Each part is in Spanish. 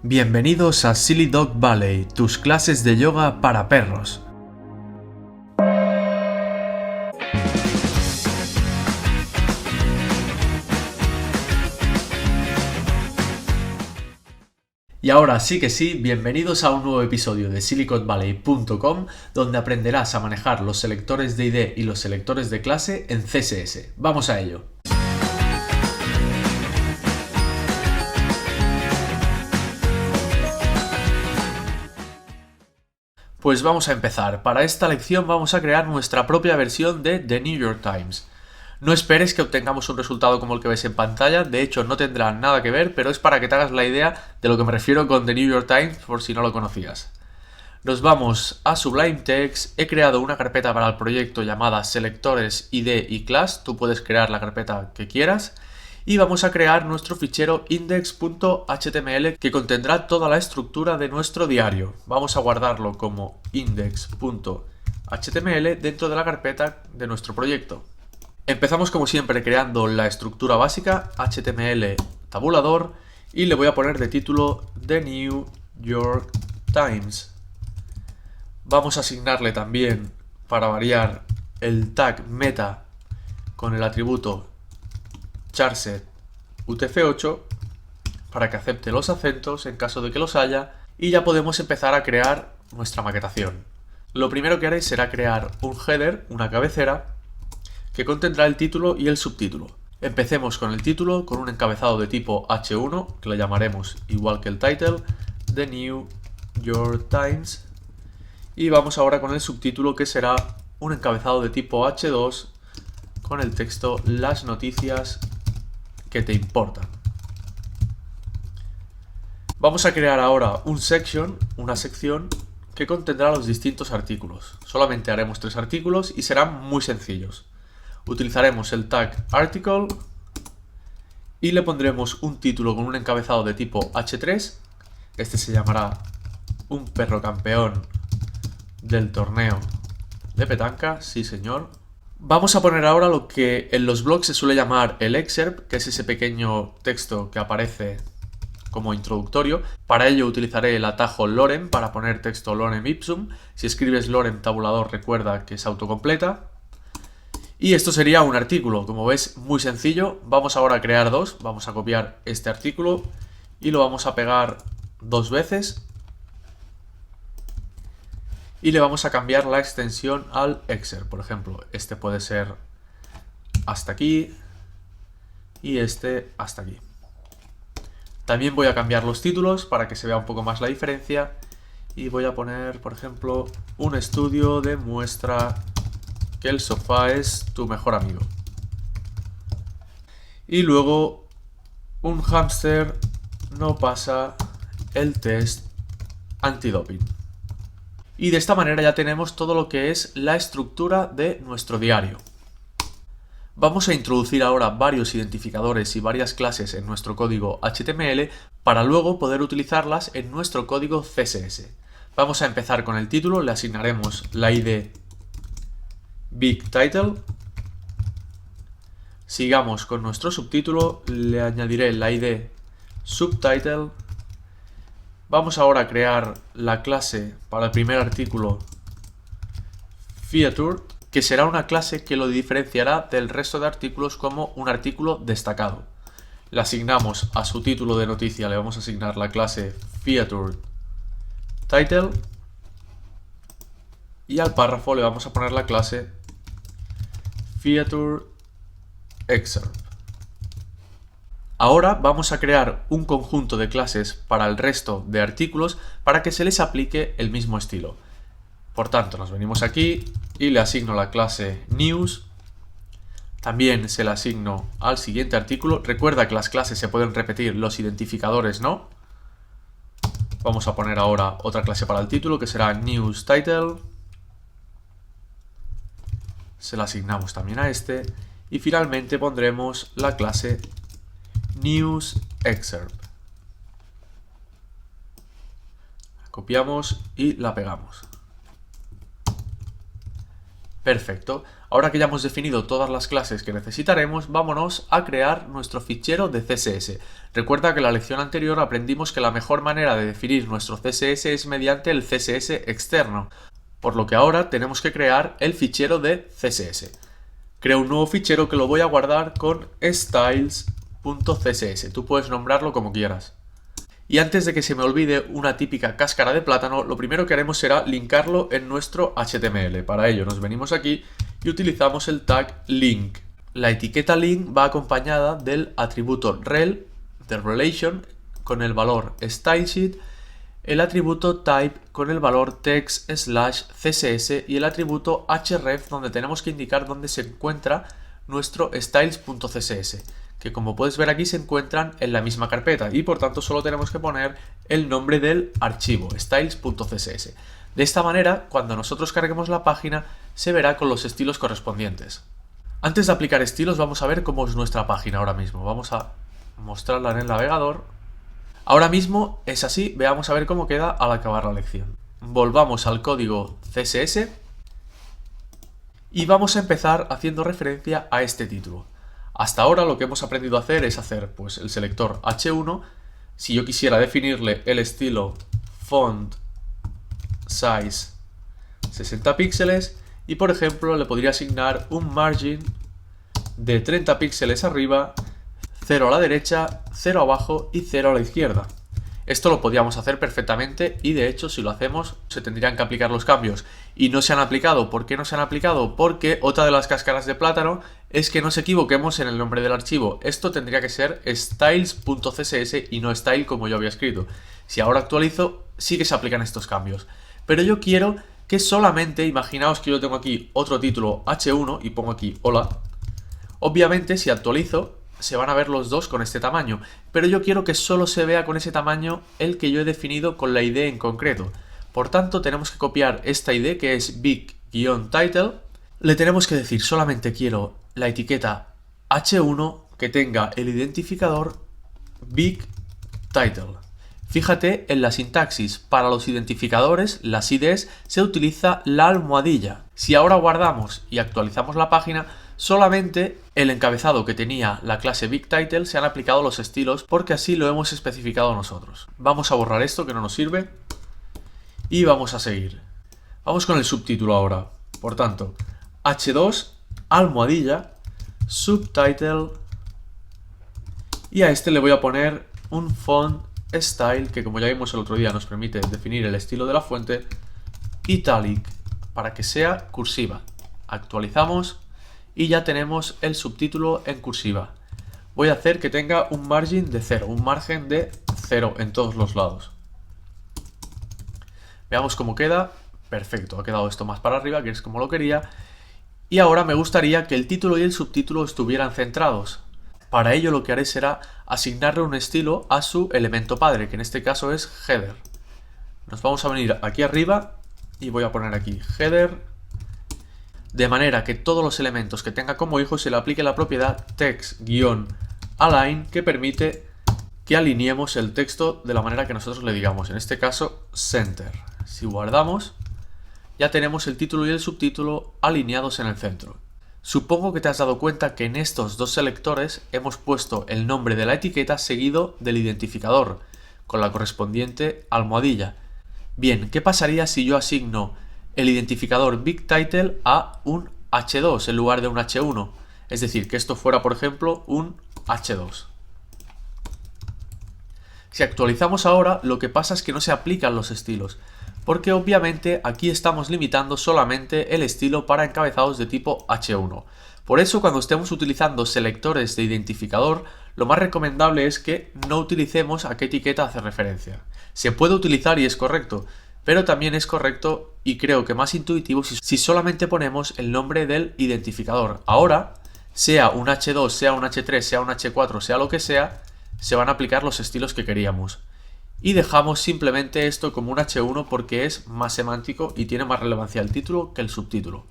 Bienvenidos a Silly Dog Valley, tus clases de yoga para perros. Y ahora sí que sí, bienvenidos a un nuevo episodio de siliconvalley.com, donde aprenderás a manejar los selectores de ID y los selectores de clase en CSS. ¡Vamos a ello! Pues vamos a empezar. Para esta lección vamos a crear nuestra propia versión de The New York Times. No esperes que obtengamos un resultado como el que ves en pantalla, de hecho no tendrá nada que ver, pero es para que te hagas la idea de lo que me refiero con The New York Times por si no lo conocías. Nos vamos a Sublime Text, he creado una carpeta para el proyecto llamada Selectores ID y Class, tú puedes crear la carpeta que quieras, y vamos a crear nuestro fichero index.html que contendrá toda la estructura de nuestro diario. Vamos a guardarlo como index.html dentro de la carpeta de nuestro proyecto. Empezamos como siempre creando la estructura básica, HTML tabulador, y le voy a poner de título The New York Times. Vamos a asignarle también, para variar, el tag meta con el atributo charset UTF-8 para que acepte los acentos en caso de que los haya, y ya podemos empezar a crear nuestra maquetación. Lo primero que haré será crear un header, una cabecera, que contendrá el título y el subtítulo. Empecemos con el título con un encabezado de tipo H1, que lo llamaremos igual que el title, The New York Times, y vamos ahora con el subtítulo, que será un encabezado de tipo H2 con el texto Las noticias que te importan. Vamos a crear ahora un section, una sección, que contendrá los distintos artículos. Solamente haremos 3 artículos y serán muy sencillos. Utilizaremos el tag article y le pondremos un título con un encabezado de tipo H3. Este se llamará Un perro campeón del torneo de petanca, sí señor. Vamos a poner ahora lo que en los blogs se suele llamar el excerpt, que es ese pequeño texto que aparece como introductorio. Para ello utilizaré el atajo lorem para poner texto lorem ipsum. Si escribes lorem tabulador, recuerda que se autocompleta. Y esto sería un artículo, como ves, muy sencillo. Vamos ahora a crear dos. Vamos a copiar este artículo y lo vamos a pegar 2 veces. Y le vamos a cambiar la extensión al excerpt. Por ejemplo, este puede ser hasta aquí y este hasta aquí. También voy a cambiar los títulos para que se vea un poco más la diferencia. Y voy a poner, por ejemplo, un estudio demuestra que el sofá es tu mejor amigo. Y luego, un hámster no pasa el test antidoping. Y de esta manera ya tenemos todo lo que es la estructura de nuestro diario. Vamos a introducir ahora varios identificadores y varias clases en nuestro código HTML para luego poder utilizarlas en nuestro código CSS. Vamos a empezar con el título, le asignaremos la ID Big Title. Sigamos con nuestro subtítulo, le añadiré la ID Subtitle. Vamos ahora a crear la clase para el primer artículo Featured, que será una clase que lo diferenciará del resto de artículos como un artículo destacado. Le asignamos a su título de noticia, le vamos a asignar la clase Featured Title, y al párrafo le vamos a poner la clase Featured Excerpt. Ahora vamos a crear un conjunto de clases para el resto de artículos para que se les aplique el mismo estilo. Por tanto, nos venimos aquí y le asigno la clase News. También se la asigno al siguiente artículo. Recuerda que las clases se pueden repetir, los identificadores no. Vamos a poner ahora otra clase para el título, que será News Title. Se la asignamos también a este. Y finalmente pondremos la clase News Excerpt. La copiamos y la pegamos. Perfecto. Ahora que ya hemos definido todas las clases que necesitaremos, vámonos a crear nuestro fichero de CSS. Recuerda que en la lección anterior aprendimos que la mejor manera de definir nuestro CSS es mediante el CSS externo, por lo que ahora tenemos que crear el fichero de CSS. Creo un nuevo fichero que lo voy a guardar con styles.css. Tú puedes nombrarlo como quieras. Y antes de que se me olvide una típica cáscara de plátano, lo primero que haremos será linkarlo en nuestro HTML. Para ello nos venimos aquí y utilizamos el tag link. La etiqueta link va acompañada del atributo rel, de relation, con el valor stylesheet, el atributo type con el valor text/css y el atributo href, donde tenemos que indicar dónde se encuentra nuestro styles.css, que como puedes ver aquí se encuentran en la misma carpeta y por tanto solo tenemos que poner el nombre del archivo, styles.css. De esta manera, cuando nosotros carguemos la página, se verá con los estilos correspondientes. Antes de aplicar estilos, vamos a ver cómo es nuestra página ahora mismo. Vamos a mostrarla en el navegador. Ahora mismo es así, veamos a ver cómo queda al acabar la lección. Volvamos al código CSS y vamos a empezar haciendo referencia a este título. Hasta ahora lo que hemos aprendido a hacer es hacer pues, el selector H1. Si yo quisiera definirle el estilo font size 60 píxeles y por ejemplo le podría asignar un margin de 30 píxeles arriba, 0 a la derecha, 0 abajo y 0 a la izquierda. Esto lo podíamos hacer perfectamente y de hecho si lo hacemos se tendrían que aplicar los cambios y no se han aplicado. ¿Por qué no se han aplicado? Porque otra de las cáscaras de plátano es que nos equivoquemos en el nombre del archivo. Esto tendría que ser styles.css y no style como yo había escrito. Si ahora actualizo sí que se aplican estos cambios. Pero yo quiero que solamente, imaginaos que yo tengo aquí otro título H1 y pongo aquí hola. Obviamente si actualizo se van a ver los dos con este tamaño, pero yo quiero que solo se vea con ese tamaño el que yo he definido con la ID en concreto. Por tanto, tenemos que copiar esta ID que es big-title. Le tenemos que decir solamente quiero la etiqueta H1 que tenga el identificador big-title. Fíjate en la sintaxis, para los identificadores, las IDs, se utiliza la almohadilla. Si ahora guardamos y actualizamos la página, solamente el encabezado que tenía la clase big-title se han aplicado los estilos porque así lo hemos especificado nosotros. Vamos a borrar esto que no nos sirve y vamos a seguir. Vamos con el subtítulo ahora. Por tanto, H2, almohadilla, subtitle y a este le voy a poner un font style que como ya vimos el otro día nos permite definir el estilo de la fuente, italic, para que sea cursiva. Actualizamos y ya tenemos el subtítulo en cursiva. Voy a hacer que tenga un margin de 0, un margen de 0 en todos los lados. Veamos cómo queda. Perfecto, ha quedado esto más para arriba, que es como lo quería. Y ahora me gustaría que el título y el subtítulo estuvieran centrados. Para ello lo que haré será asignarle un estilo a su elemento padre, que en este caso es header. Nos vamos a venir aquí arriba y voy a poner aquí header, de manera que todos los elementos que tenga como hijo se le aplique la propiedad text-align, que permite que alineemos el texto de la manera que nosotros le digamos, en este caso center. Si guardamos, ya tenemos el título y el subtítulo alineados en el centro. Supongo que te has dado cuenta que en estos dos selectores hemos puesto el nombre de la etiqueta seguido del identificador, con la correspondiente almohadilla. Bien, ¿qué pasaría si yo asigno el identificador big-title a un H2 en lugar de un H1? Es decir, que esto fuera, por ejemplo, un H2. Si actualizamos ahora, lo que pasa es que no se aplican los estilos, porque obviamente aquí estamos limitando solamente el estilo para encabezados de tipo H1. Por eso cuando estemos utilizando selectores de identificador, lo más recomendable es que no utilicemos a qué etiqueta hace referencia. Se puede utilizar y es correcto, pero también es correcto y creo que más intuitivo si solamente ponemos el nombre del identificador. Ahora, sea un H2, sea un H3, sea un H4, sea lo que sea, se van a aplicar los estilos que queríamos. Y dejamos simplemente esto como un H1 porque es más semántico y tiene más relevancia el título que el subtítulo.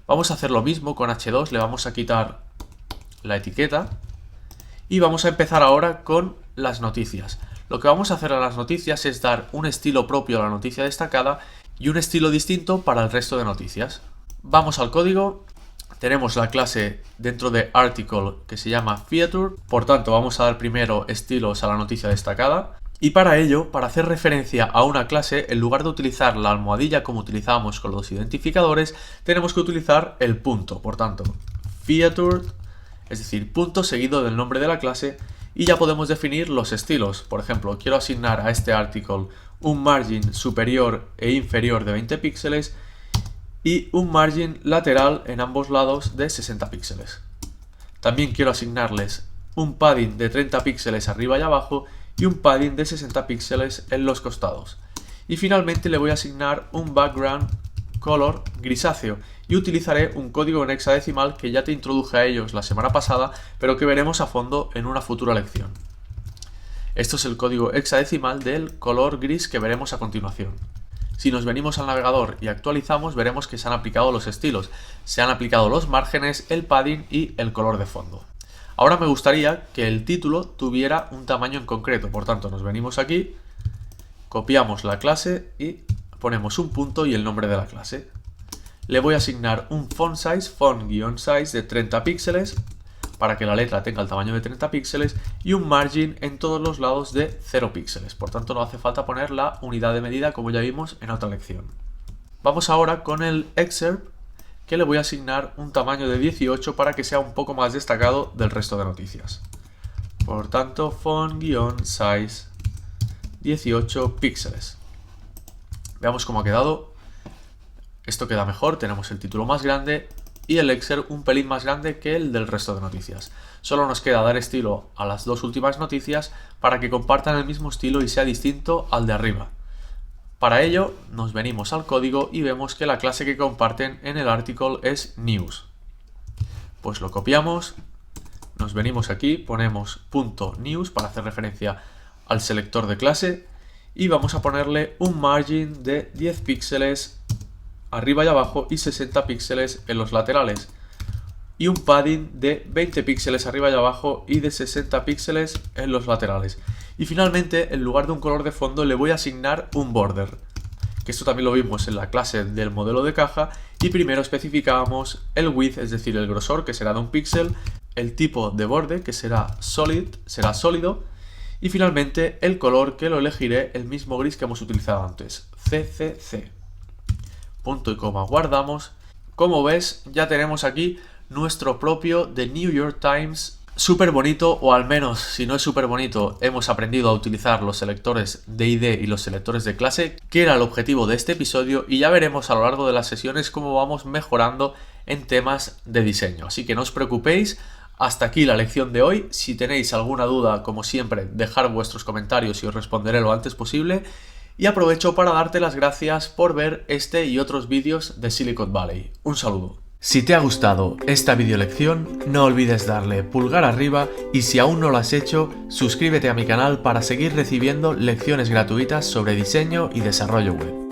Vamos a hacer lo mismo con H2, le vamos a quitar la etiqueta y vamos a empezar ahora con las noticias. Lo que vamos a hacer a las noticias es dar un estilo propio a la noticia destacada y un estilo distinto para el resto de noticias. Vamos al código. Tenemos la clase dentro de article que se llama feature, por tanto vamos a dar primero estilos a la noticia destacada. Y para ello, para hacer referencia a una clase, en lugar de utilizar la almohadilla como utilizábamos con los identificadores, tenemos que utilizar el punto. Por tanto, feature, es decir, punto seguido del nombre de la clase, y ya podemos definir los estilos. Por ejemplo, quiero asignar a este article un margin superior e inferior de 20 píxeles y un margin lateral en ambos lados de 60 píxeles. También quiero asignarles un padding de 30 píxeles arriba y abajo y un padding de 60 píxeles en los costados. Y finalmente le voy a asignar un background color grisáceo y utilizaré un código en hexadecimal que ya te introduje a ellos la semana pasada, pero que veremos a fondo en una futura lección. Esto es el código hexadecimal del color gris que veremos a continuación. Si nos venimos al navegador y actualizamos, veremos que se han aplicado los estilos, se han aplicado los márgenes, el padding y el color de fondo. Ahora me gustaría que el título tuviera un tamaño en concreto, por tanto nos venimos aquí, copiamos la clase y ponemos un punto y el nombre de la clase. Le voy a asignar un font size de 30 píxeles para que la letra tenga el tamaño de 30 píxeles y un margin en todos los lados de 0 píxeles. Por tanto no hace falta poner la unidad de medida como ya vimos en otra lección. Vamos ahora con el excerpt, que le voy a asignar un tamaño de 18 para que sea un poco más destacado del resto de noticias. Por tanto, font-size 18 píxeles. Veamos cómo ha quedado. Esto queda mejor, tenemos el título más grande y el excerpt un pelín más grande que el del resto de noticias. Solo nos queda dar estilo a las dos últimas noticias para que compartan el mismo estilo y sea distinto al de arriba. Para ello nos venimos al código y vemos que la clase que comparten en el article es news. Pues lo copiamos, nos venimos aquí, ponemos .news para hacer referencia al selector de clase y vamos a ponerle un margin de 10 píxeles arriba y abajo y 60 píxeles en los laterales y un padding de 20 píxeles arriba y abajo y de 60 píxeles en los laterales. Y finalmente, en lugar de un color de fondo, le voy a asignar un border, que esto también lo vimos en la clase del modelo de caja, y primero especificábamos el width, es decir, el grosor, que será de 1 píxel, el tipo de borde, que será sólido, y finalmente el color, que lo elegiré el mismo gris que hemos utilizado antes, CCC. Punto y coma, guardamos. Como ves, ya tenemos aquí nuestro propio The New York Times, súper bonito, o al menos, si no es súper bonito, hemos aprendido a utilizar los selectores de ID y los selectores de clase, que era el objetivo de este episodio, y ya veremos a lo largo de las sesiones cómo vamos mejorando en temas de diseño. Así que no os preocupéis, hasta aquí la lección de hoy. Si tenéis alguna duda, como siempre, dejad vuestros comentarios y os responderé lo antes posible. Y aprovecho para darte las gracias por ver este y otros vídeos de Silicon Valley. Un saludo. Si te ha gustado esta videolección, no olvides darle pulgar arriba y si aún no lo has hecho, suscríbete a mi canal para seguir recibiendo lecciones gratuitas sobre diseño y desarrollo web.